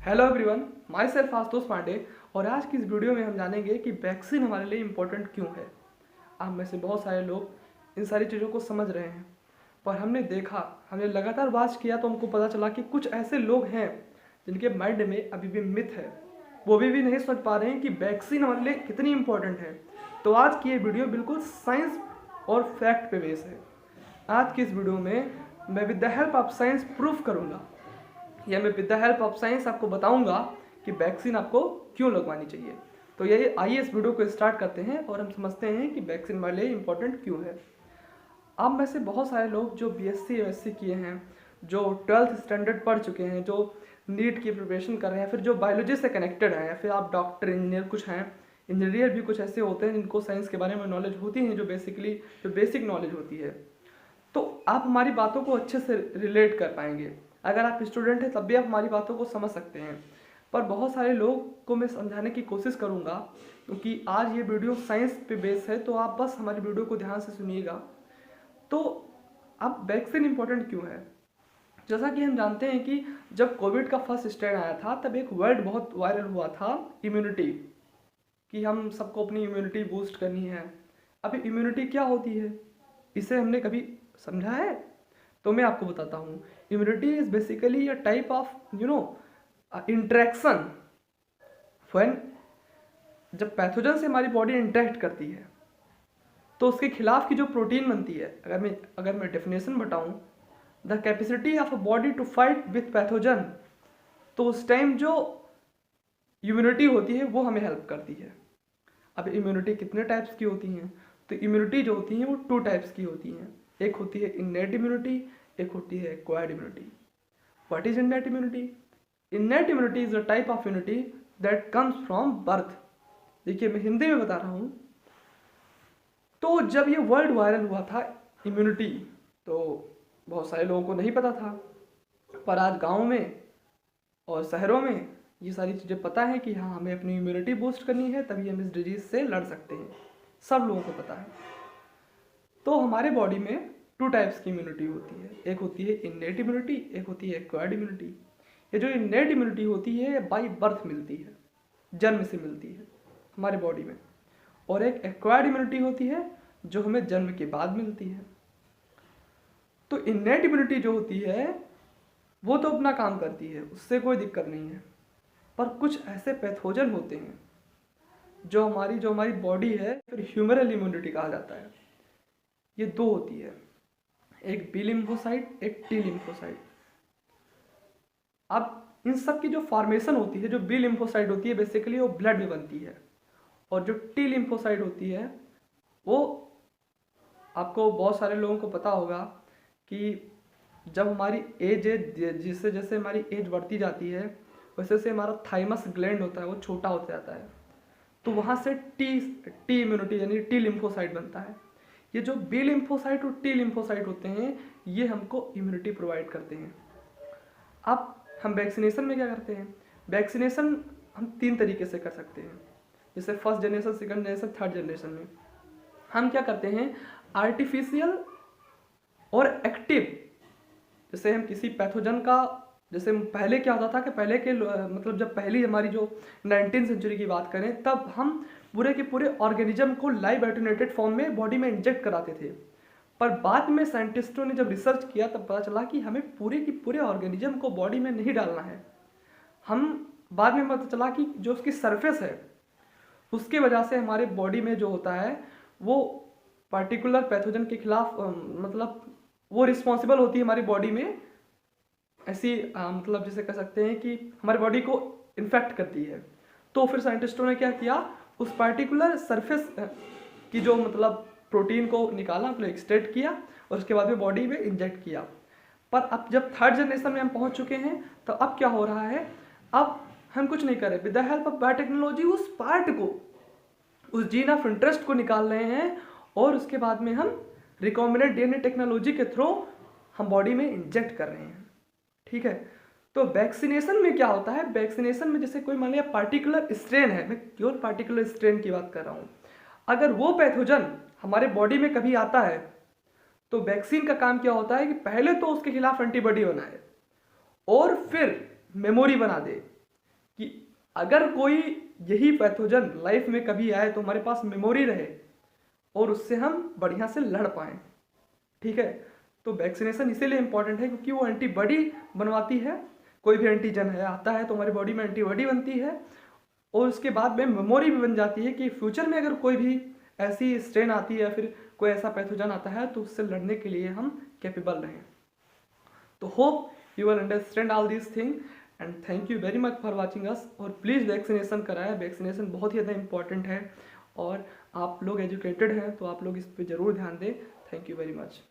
Hello everyone, myself Ashutosh Pandey. और आज की इस वीडियो में हम जानेंगे कि वैक्सीन हमारे लिए इम्पोर्टेंट क्यों है। आप में से बहुत सारे लोग इन सारी चीज़ों को समझ रहे हैं, पर हमने लगातार वाच किया तो हमको पता चला कि कुछ ऐसे लोग हैं जिनके माइंड में अभी भी मिथ है। वो भी नहीं समझ पा रहे हैं कि वैक्सीन हमारे लिए कितनी इंपॉर्टेंट है। तो आज की ये वीडियो बिल्कुल साइंस और फैक्ट पे बेस है। आज की इस वीडियो में मैं with the help of science proof करूँगा या मैं with the help of science आपको बताऊंगा कि वैक्सीन आपको क्यों लगवानी चाहिए। तो ये आइए इस वीडियो को स्टार्ट करते हैं और हम समझते हैं कि वैक्सीन हमारे लिए इंपॉर्टेंट क्यों है। आप में से बहुत सारे लोग जो बीएससी एमएससी किए हैं, जो 12th स्टैंडर्ड पढ़ चुके हैं, जो नीट की प्रिपरेशन कर रहे हैं, फिर जो बायोलॉजी से कनेक्टेड हैं, या फिर आप डॉक्टर इंजीनियर कुछ हैं। इंजीनियर भी कुछ ऐसे होते हैं जिनको साइंस के बारे में नॉलेज होती है, जो बेसिक नॉलेज होती है। तो आप हमारी बातों को अच्छे से रिलेट कर पाएंगे। अगर आप स्टूडेंट हैं तब भी आप हमारी बातों को समझ सकते हैं। पर बहुत सारे लोग को मैं समझाने की कोशिश करूंगा, क्योंकि आज ये वीडियो साइंस पे बेस है, तो आप बस हमारी वीडियो को ध्यान से सुनिएगा। तो अब वैक्सीन इंपॉर्टेंट क्यों है? जैसा कि हम जानते हैं कि जब कोविड का फर्स्ट स्ट्रेन आया था तब एक वर्ड बहुत वायरल हुआ था, इम्यूनिटी, कि हम सबको अपनी इम्यूनिटी बूस्ट करनी है। अभी इम्यूनिटी क्या होती है, इसे हमने कभी समझा है? तो मैं आपको बताता हूँ। Immunity is basically a type of interaction when, जब पैथोजन से हमारी बॉडी इंटरेक्ट करती है तो उसके खिलाफ की जो प्रोटीन बनती है, अगर मैं डेफिनेशन बताऊँ, the capacity of a body to fight with pathogen, तो उस टाइम जो इम्यूनिटी होती है वो हमें हेल्प करती है। अब इम्यूनिटी कितने टाइप्स की होती हैं? तो इम्यूनिटी जो होती है वो 2 टाइप्स की होती हैं। एक होती है इन्नेट इम्यूनिटी, एक होती है acquired immunity. What is innate immunity? Innate immunity is a type of immunity that comes from birth. देखिए, मैं हिंदी में बता रहा हूँ। तो जब ये वर्ड वायरल हुआ था इम्यूनिटी, तो बहुत सारे लोगों को नहीं पता था, पर आज गाँव में और शहरों में ये सारी चीज़ें पता है कि हाँ, हमें अपनी इम्यूनिटी बूस्ट करनी है, तभी हम इस डिजीज से लड़ सकते हैं। सब लोगों को पता है। तो हमारे बॉडी में 2 टाइप्स की इम्यूनिटी होती है। एक होती है इन्नेट इम्यूनिटी, एक होती है एक्वायर्ड इम्यूनिटी। ये जो इन्नेट इम्यूनिटी होती है बाई बर्थ मिलती है, जन्म से मिलती है हमारे बॉडी में। और एक एक्वायर्ड इम्यूनिटी होती है जो हमें जन्म के बाद मिलती है। तो इन्नेट इम्यूनिटी जो होती है वो तो अपना काम करती है, उससे कोई दिक्कत नहीं है। पर कुछ ऐसे पैथोजन होते हैं जो हमारी बॉडी है, फिर ह्यूमरल इम्यूनिटी कहा जाता है। ये 2 होती है, एक बी लिम्फोसाइट, एक टी लिम्फोसाइट। अब इन सब की जो फॉर्मेशन होती है, जो बी लिम्फोसाइट होती है बेसिकली वो ब्लड में बनती है, और जो टी लिम्फोसाइट होती है वो, आपको बहुत सारे लोगों को पता होगा कि जब हमारी एज जैसे जैसे हमारी एज बढ़ती जाती है वैसे से हमारा थाइमस ग्लैंड होता है वो छोटा होता जाता है, तो वहाँ से टी इम्यूनिटी यानी टी लिम्फोसाइट बनता है। ये जो बी लिम्फोसाइट और टी लिम्फोसाइट होते हैं ये हमको इम्यूनिटी प्रोवाइड करते हैं। अब हम वैक्सीनेशन में क्या करते हैं? वैक्सीनेशन हम 3 तरीके से कर सकते हैं। जैसे first generation, second generation, third generation में हम क्या करते हैं, आर्टिफिशियल और एक्टिव। जैसे हम किसी पैथोजन का, जैसे पहले क्या होता था कि पहले के मतलब जब पहली हमारी जो 19वीं सेंचुरी की बात करें, तब हम पूरे के पूरे ऑर्गेनिज्म को लाइव एटेन्यूएटेड फॉर्म में बॉडी में इंजेक्ट कराते थे। पर बाद में साइंटिस्टों ने जब रिसर्च किया तब पता चला कि हमें पूरे की पूरे ऑर्गेनिज्म को बॉडी में नहीं डालना है। हम बाद में पता चला कि जो उसकी सरफेस है उसके वजह से हमारे बॉडी में जो होता है वो पर्टिकुलर पैथोजन के खिलाफ मतलब वो रिस्पॉन्सिबल होती है हमारी बॉडी में, ऐसी मतलब जैसे कह सकते हैं कि हमारी बॉडी को इन्फेक्ट करती है। तो फिर साइंटिस्टों ने क्या किया, उस पर्टिकुलर सरफेस की जो मतलब प्रोटीन को निकाला, मतलब एक्सट्रैक्ट किया और उसके बाद में बॉडी में इंजेक्ट किया। पर अब जब थर्ड जनरेशन में हम पहुंच चुके हैं तो अब क्या हो रहा है, अब हम कुछ नहीं कर रहे, with the help of biotechnology उस पार्ट को, उस जीन ऑफ इंटरेस्ट को निकाल रहे हैं और उसके बाद में हम रिकॉम्बिनेंट डीएनए टेक्नोलॉजी के थ्रू हम बॉडी में इंजेक्ट कर रहे हैं। ठीक है। तो वैक्सीनेशन में क्या होता है, वैक्सीनेशन में जैसे कोई मान लिया पार्टिकुलर स्ट्रेन है, मैं केवल पार्टिकुलर स्ट्रेन की बात कर रहा हूँ, अगर वो पैथोजन हमारे बॉडी में कभी आता है तो वैक्सीन का काम क्या होता है कि पहले तो उसके खिलाफ एंटीबॉडी बनाए और फिर मेमोरी बना दे कि अगर कोई यही पैथोजन लाइफ में कभी आए तो हमारे पास मेमोरी रहे और उससे हम बढ़िया से लड़ पाएँ। ठीक है, तो वैक्सीनेशन इसीलिए इंपॉर्टेंट है क्योंकि वो एंटीबॉडी बनवाती है। कोई भी एंटीजन है आता है तो हमारी बॉडी में एंटीबॉडी बनती है और उसके बाद में मेमोरी भी बन जाती है कि फ्यूचर में अगर कोई भी ऐसी स्ट्रेन आती है या फिर कोई ऐसा पैथोजन आता है तो उससे लड़ने के लिए हम कैपेबल रहें। तो hope you will understand all this thing and thank you very much for watching us. और प्लीज़ वैक्सीनेशन कराएं, वैक्सीनेशन बहुत ही ज़्यादा इंपॉर्टेंट है और आप लोग एजुकेटेड हैं तो आप लोग इस पर ज़रूर ध्यान दें। Thank you very much.